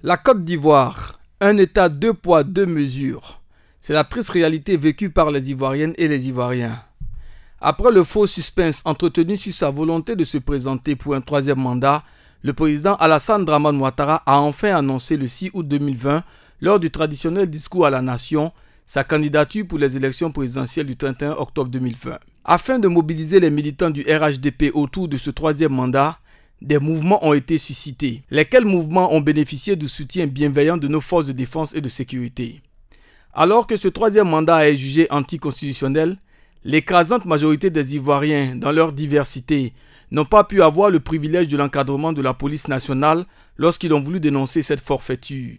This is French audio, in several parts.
La Côte d'Ivoire, un État deux poids, deux mesures. C'est la triste réalité vécue par les Ivoiriennes et les Ivoiriens. Après le faux suspense entretenu sur sa volonté de se présenter pour un troisième mandat, le président Alassane Dramane Ouattara a enfin annoncé le 6 août 2020, lors du traditionnel discours à la nation, sa candidature pour les élections présidentielles du 31 octobre 2020. Afin de mobiliser les militants du RHDP autour de ce troisième mandat, des mouvements ont été suscités, lesquels mouvements ont bénéficié du soutien bienveillant de nos forces de défense et de sécurité. Alors que ce troisième mandat est jugé anticonstitutionnel, l'écrasante majorité des Ivoiriens, dans leur diversité, n'ont pas pu avoir le privilège de l'encadrement de la police nationale lorsqu'ils ont voulu dénoncer cette forfaiture.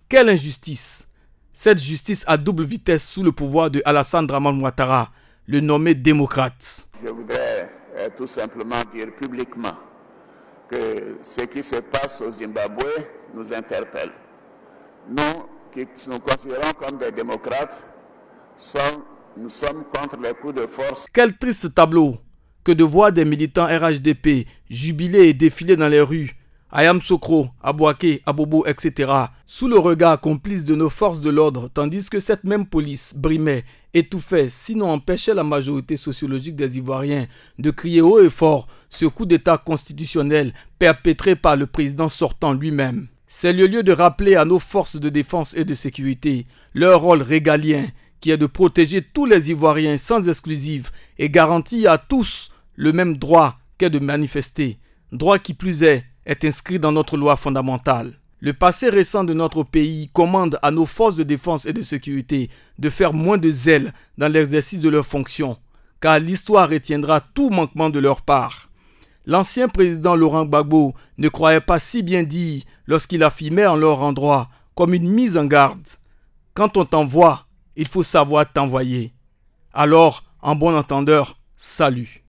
Quelle injustice! Cette justice à double vitesse sous le pouvoir de Alassane Dramane Ouattara, le nommé démocrate. Je voudrais tout simplement dire publiquement que ce qui se passe au Zimbabwe nous interpelle. Nous, qui nous considérons comme des démocrates, nous sommes contre les coups de force. Quel triste tableau que de voir des militants RHDP jubiler et défiler dans les rues, à Yamoussoukro, à Bouaké, à Bobo, etc., sous le regard complice de nos forces de l'ordre, tandis que cette même police brimait, étouffait, sinon empêchait la majorité sociologique des Ivoiriens de crier haut et fort ce coup d'État constitutionnel perpétré par le président sortant lui-même. C'est le lieu de rappeler à nos forces de défense et de sécurité leur rôle régalien, qui est de protéger tous les Ivoiriens sans exclusive et garantir à tous le même droit qu'est de manifester, droit qui plus est inscrit dans notre loi fondamentale. Le passé récent de notre pays commande à nos forces de défense et de sécurité de faire moins de zèle dans l'exercice de leurs fonctions, car l'histoire retiendra tout manquement de leur part. L'ancien président Laurent Gbagbo ne croyait pas si bien dire lorsqu'il affirmait en leur endroit comme une mise en garde. Quand on t'envoie, il faut savoir t'envoyer. Alors, en bon entendeur, salut.